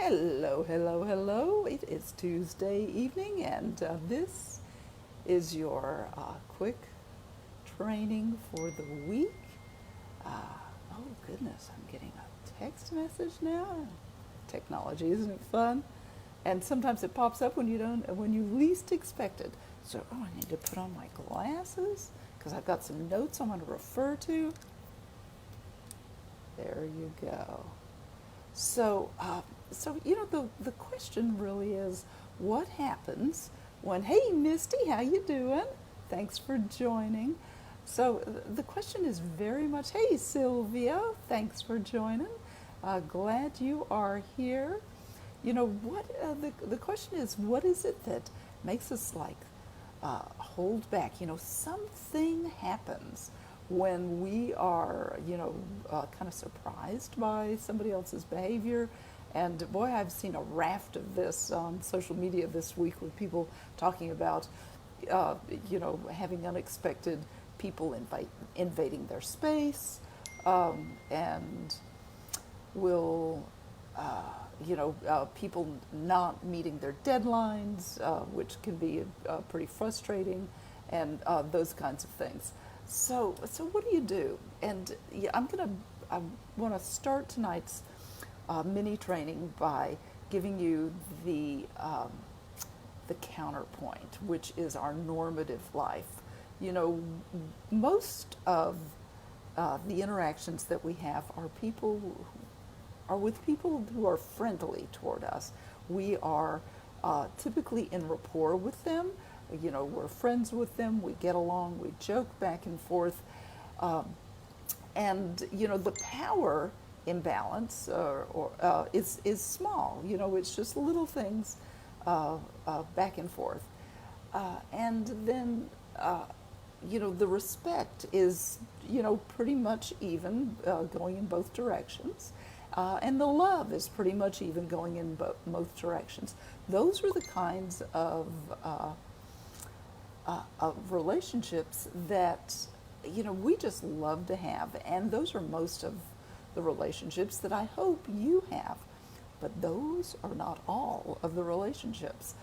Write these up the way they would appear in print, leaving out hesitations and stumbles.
Hello, hello, hello. It is Tuesday evening, and this is your quick training for the week. Oh, goodness, I'm getting a text message now. Technology, isn't it fun? And sometimes it pops up when you least expect it. So, I need to put on my glasses because I've got some notes I want to refer to. There you go. So the question really is, what happens when, hey, Misty, how you doing? Thanks for joining. So the question is very much, hey, Sylvia, thanks for joining. Glad you are here. The question is, what is it that makes us hold back? Something happens when we are, kind of surprised by somebody else's behavior. And boy, I've seen a raft of this on social media this week with people talking about, having unexpected people invading their space, and will, people not meeting their deadlines, which can be pretty frustrating, and those kinds of things. So what do you do? And yeah, I want to start tonight's mini training by giving you the counterpoint, which is our normative life. Most of the interactions that we have are with people who are friendly toward us. We are typically in rapport with them. We're friends with them. We get along. We joke back and forth, and the power imbalance is small. It's just little things back and forth, and then the respect is pretty much even, going in both directions. And the love is pretty much even going in both directions. Those are the kinds of relationships that we just love to have, and those are most of the relationships that I hope you have. But those are not all of the relationships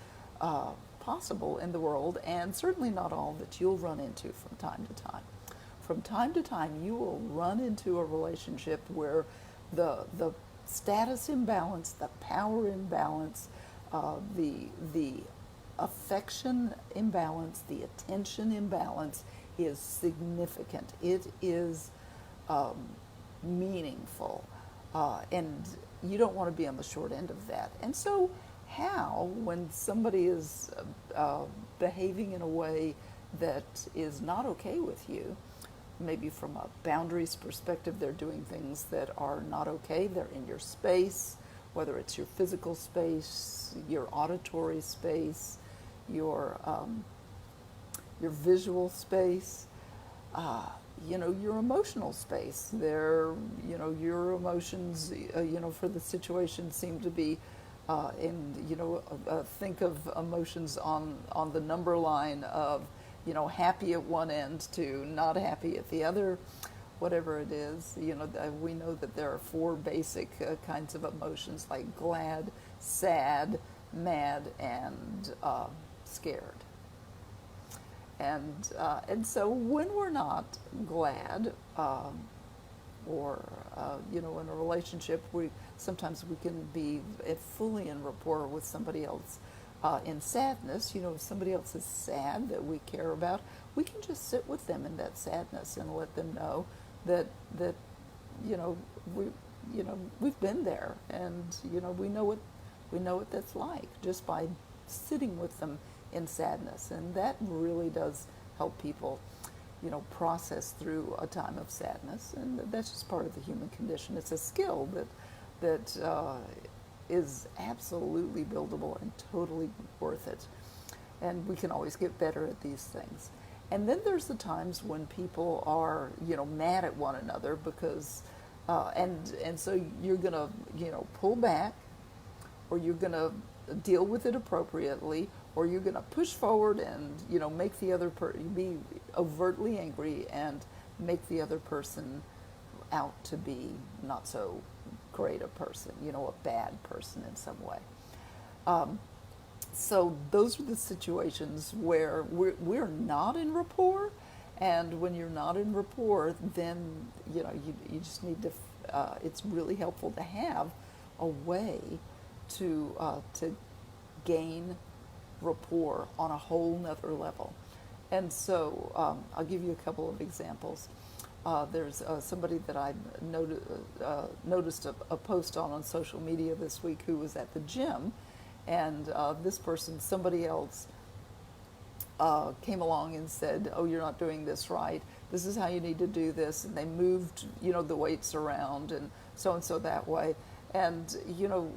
possible in the world, and certainly not all that you'll run into from time to time. From time to time, you will run into a relationship where the status imbalance, the power imbalance, the affection imbalance, the attention imbalance is significant. It is meaningful, and you don't want to be on the short end of that. And so, how, when somebody is behaving in a way that is not okay with you, maybe from a boundaries perspective, they're doing things that are not okay, they're in your space, whether it's your physical space, your auditory space, your visual space, your emotional space. Your emotions, for the situation seem to be, think of emotions on the number line of, happy at one end to not happy at the other, whatever it is. We know that there are four basic kinds of emotions, like glad, sad, mad, and scared. And so when we're not glad, or in a relationship, sometimes we can be fully in rapport with somebody else. In sadness, if somebody else is sad that we care about, we can just sit with them in that sadness and let them know that we've been there, and we know what that's like, just by sitting with them in sadness. And that really does help people process through a time of sadness, and that's just part of the human condition. It's a skill that is absolutely buildable and totally worth it. And we can always get better at these things. And then there's the times when people are, mad at one another because, and so you're gonna, pull back, or you're gonna deal with it appropriately, or you're gonna push forward and, make the other be overtly angry and make the other person out to be not so denigrate a person, a bad person in some way. So those are the situations where we're not in rapport, and when you're not in rapport, then you just need to. It's really helpful to have a way to gain rapport on a whole nother level. And so I'll give you a couple of examples. There's somebody that I noticed a post on social media this week who was at the gym, and this person, somebody else, came along and said, "Oh, you're not doing this right. This is how you need to do this." And they moved, the weights around and so that way. And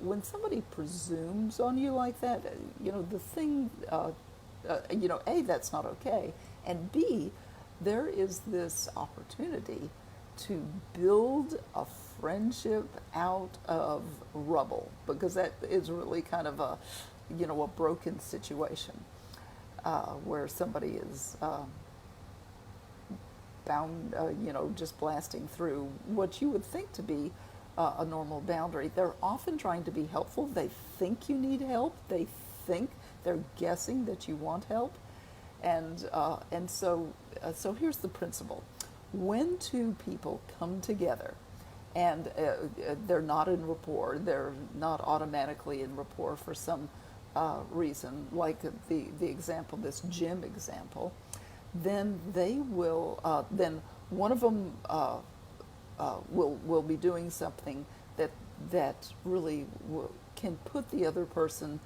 when somebody presumes on you like that, the thing, A, that's not okay, and B, there is this opportunity to build a friendship out of rubble, because that is really kind of a broken situation where somebody is bound, just blasting through what you would think to be a normal boundary. They're often trying to be helpful. They think you need help. They're guessing that you want help, and so here's the principle: when two people come together, and they're not in rapport, they're not automatically in rapport for some reason, like the example, this gym example, then they will. Then one of them will be doing something that really can put the other person,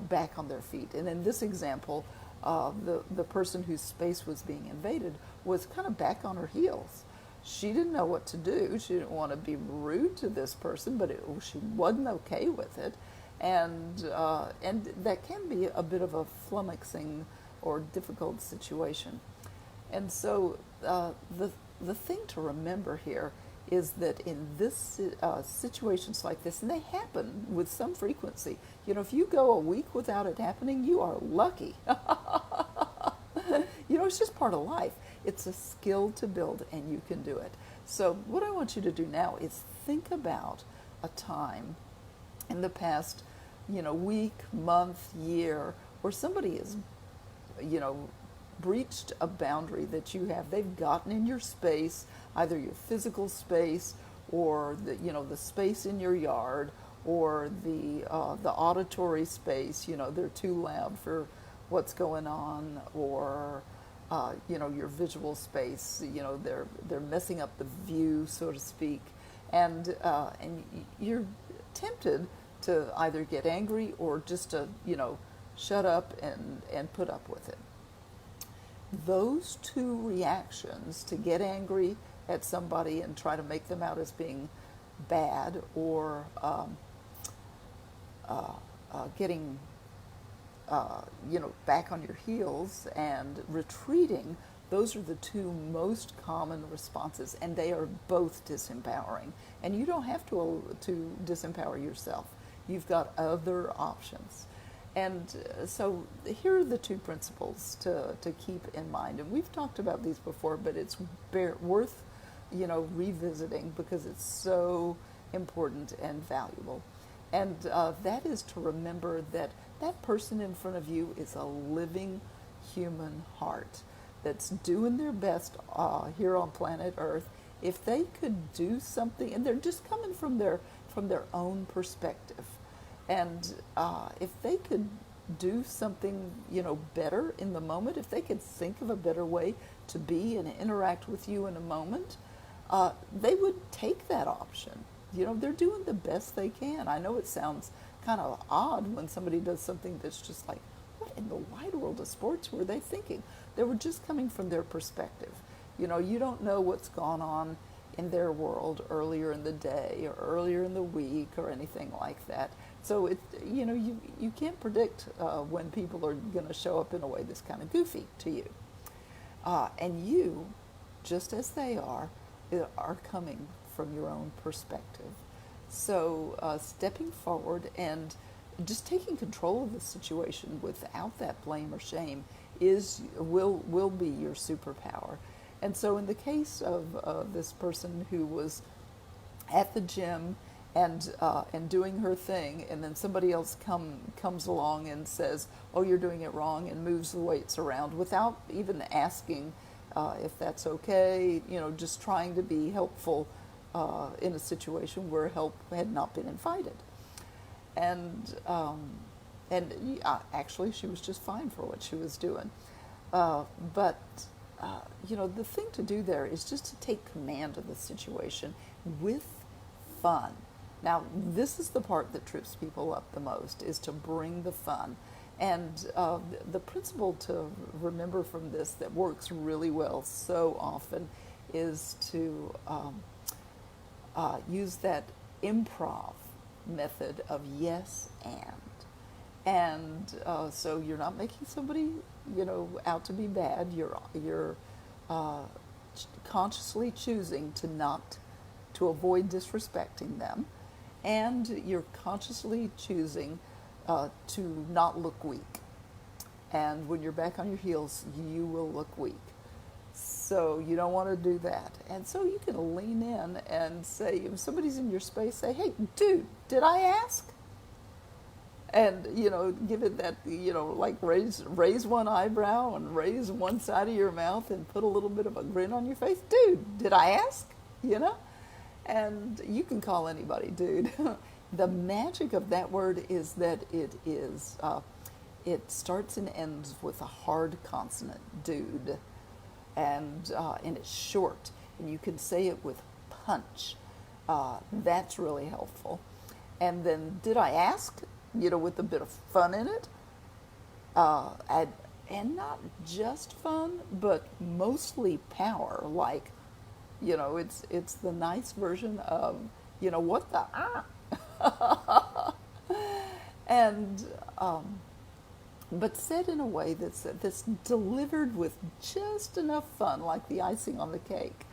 back on their feet. And in this example, the person whose space was being invaded was kind of back on her heels. She didn't know what to do. She didn't want to be rude to this person, but she wasn't okay with it, and that can be a bit of a flummoxing or difficult situation. And so the thing to remember here is that in this situations like this, and they happen with some frequency. If you go a week without it happening, you are lucky. It's just part of life. It's a skill to build, and you can do it. So what I want you to do now is think about a time in the past, week, month, year, where somebody has, breached a boundary that you have. They've gotten in your space, either your physical space or the space in your yard, or the auditory space. They're too loud for what's going on, or your visual space. They're messing up the view, so to speak, and you're tempted to either get angry or just to shut up and put up with it. Those two reactions, to get angry at somebody and try to make them out as being bad, or getting back on your heels and retreating, those are the two most common responses, and they are both disempowering. And you don't have to disempower yourself. You've got other options. And so here are the two principles to keep in mind. And we've talked about these before, but it's worth revisiting, because it's so important and valuable. And that is to remember that that person in front of you is a living human heart that's doing their best here on planet Earth. If they could do something, and they're just coming from their own perspective, and if they could do something better in the moment, if they could think of a better way to be and interact with you in a moment, they would take that option. They're doing the best they can. I know it sounds kind of odd when somebody does something that's just like, what in the wide world of sports were they thinking? They were just coming from their perspective. You don't know what's gone on in their world earlier in the day or earlier in the week or anything like that. So you can't predict when people are going to show up in a way that's kind of goofy to you. And you, just as they are coming from your own perspective. So stepping forward and just taking control of the situation without that blame or shame will be your superpower. And so in the case of this person who was at the gym and doing her thing, and then somebody else comes along and says, "Oh, you're doing it wrong," and moves the weights around without even asking if that's okay. Just trying to be helpful in a situation where help had not been invited, and actually she was just fine for what she was doing, but. The thing to do there is just to take command of the situation with fun. Now, this is the part that trips people up the most, is to bring the fun. And the principle to remember from this that works really well so often is to use that improv method of yes and. And so you're not making somebody, out to be bad. You're consciously choosing to avoid disrespecting them, and you're consciously choosing to not look weak. And when you're back on your heels, you will look weak. So you don't want to do that. And so you can lean in and say, if somebody's in your space, say, "Hey, dude, did I ask?" And, give it that, like raise one eyebrow and raise one side of your mouth and put a little bit of a grin on your face. "Dude, did I ask?" And you can call anybody dude. The magic of that word is that it starts and ends with a hard consonant, dude. And it's short, and you can say it with punch. That's really helpful. And then, did I ask? With a bit of fun in it. And not just fun, but mostly power. Like, it's the nice version of, what the and but said in a way that's delivered with just enough fun, like the icing on the cake.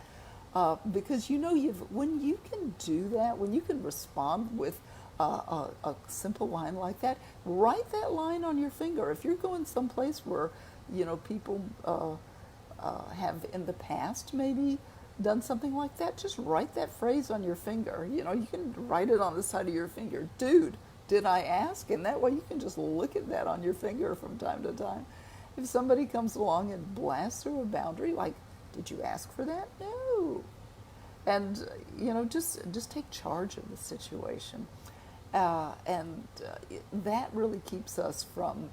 Because when you can do that, when you can respond with a simple line like that, write that line on your finger. If you're going someplace where people have in the past maybe done something like that, just write that phrase on your finger. You can write it on the side of your finger. "Dude, did I ask?" And that way you can just look at that on your finger from time to time. If somebody comes along and blasts through a boundary, like, "Did you ask for that?" "No." And just take charge of the situation. That really keeps us from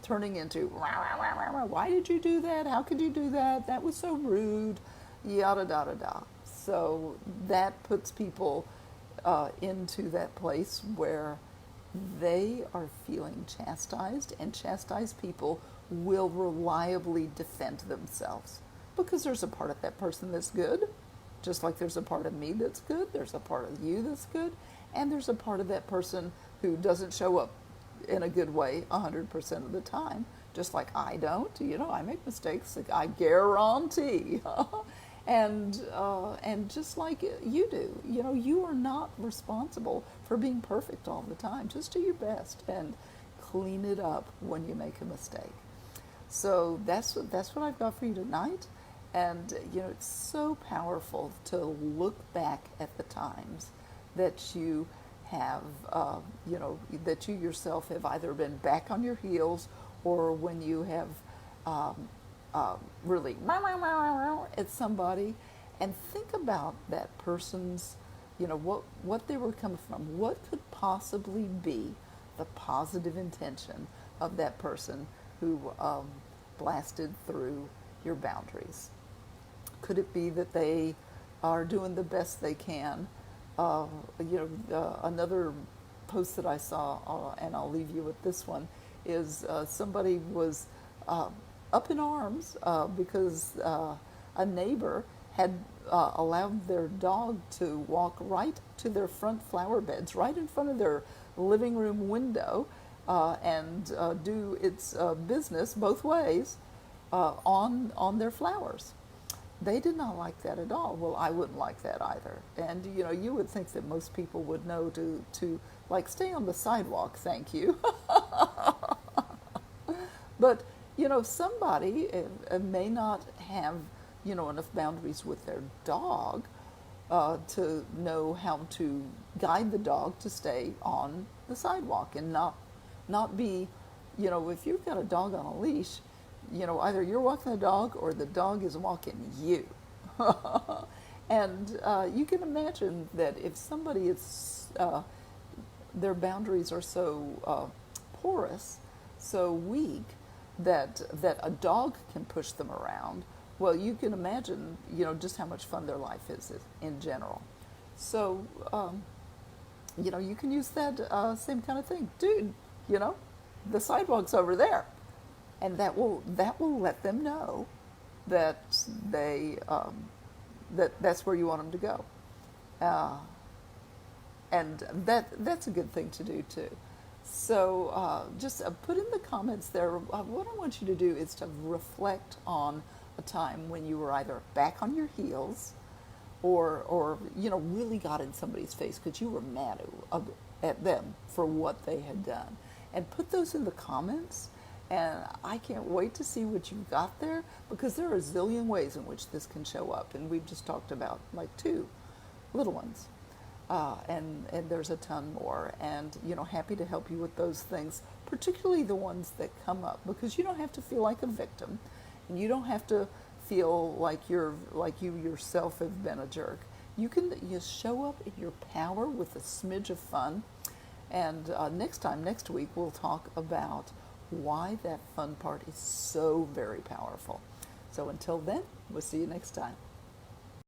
turning into, "Why did you do that? How could you do that? That was so rude," yada, da, da, da. So that puts people into that place where they are feeling chastised, and chastised people will reliably defend themselves, because there's a part of that person that's good, just like there's a part of me that's good, there's a part of you that's good, and there's a part of that person who doesn't show up in a good way 100% of the time, just like I don't. I make mistakes, like I guarantee. And just like you do, you are not responsible for being perfect all the time. Just do your best and clean it up when you make a mistake. So that's what I've got for you tonight. And it's so powerful to look back at the times that you have, that you yourself have either been back on your heels, or when you have really at somebody, and think about that person's, what they were coming from. What could possibly be the positive intention of that person who blasted through your boundaries? Could it be that they are doing the best they can? Another post that I saw, and I'll leave you with this one, is somebody was up in arms because a neighbor had allowed their dog to walk right to their front flower beds, right in front of their living room window, and do its business both ways on their flowers. They did not like that at all. Well, I wouldn't like that either. And you would think that most people would know to like stay on the sidewalk, thank you. But somebody may not have enough boundaries with their dog, to know how to guide the dog to stay on the sidewalk and not be, if you've got a dog on a leash, either you're walking the dog or the dog is walking you. And you can imagine that if somebody is, their boundaries are so porous, so weak, that a dog can push them around, well, you can imagine, just how much fun their life is in general. So, you can use that same kind of thing. Dude, the sidewalk's over there. And that will let them know that that's where you want them to go. And that's a good thing to do too. So just put in the comments there, what I want you to do is to reflect on a time when you were either back on your heels or really got in somebody's face because you were mad at them for what they had done. And put those in the comments, and I can't wait to see what you've got there, because there are a zillion ways in which this can show up, and we've just talked about like 2 little ones. And there's a ton more, and happy to help you with those things, particularly the ones that come up, because you don't have to feel like a victim, and you don't have to feel like you yourself have been a jerk. You can just show up in your power with a smidge of fun, and next week we'll talk about why that fun part is so very powerful. So until then, we'll see you next time.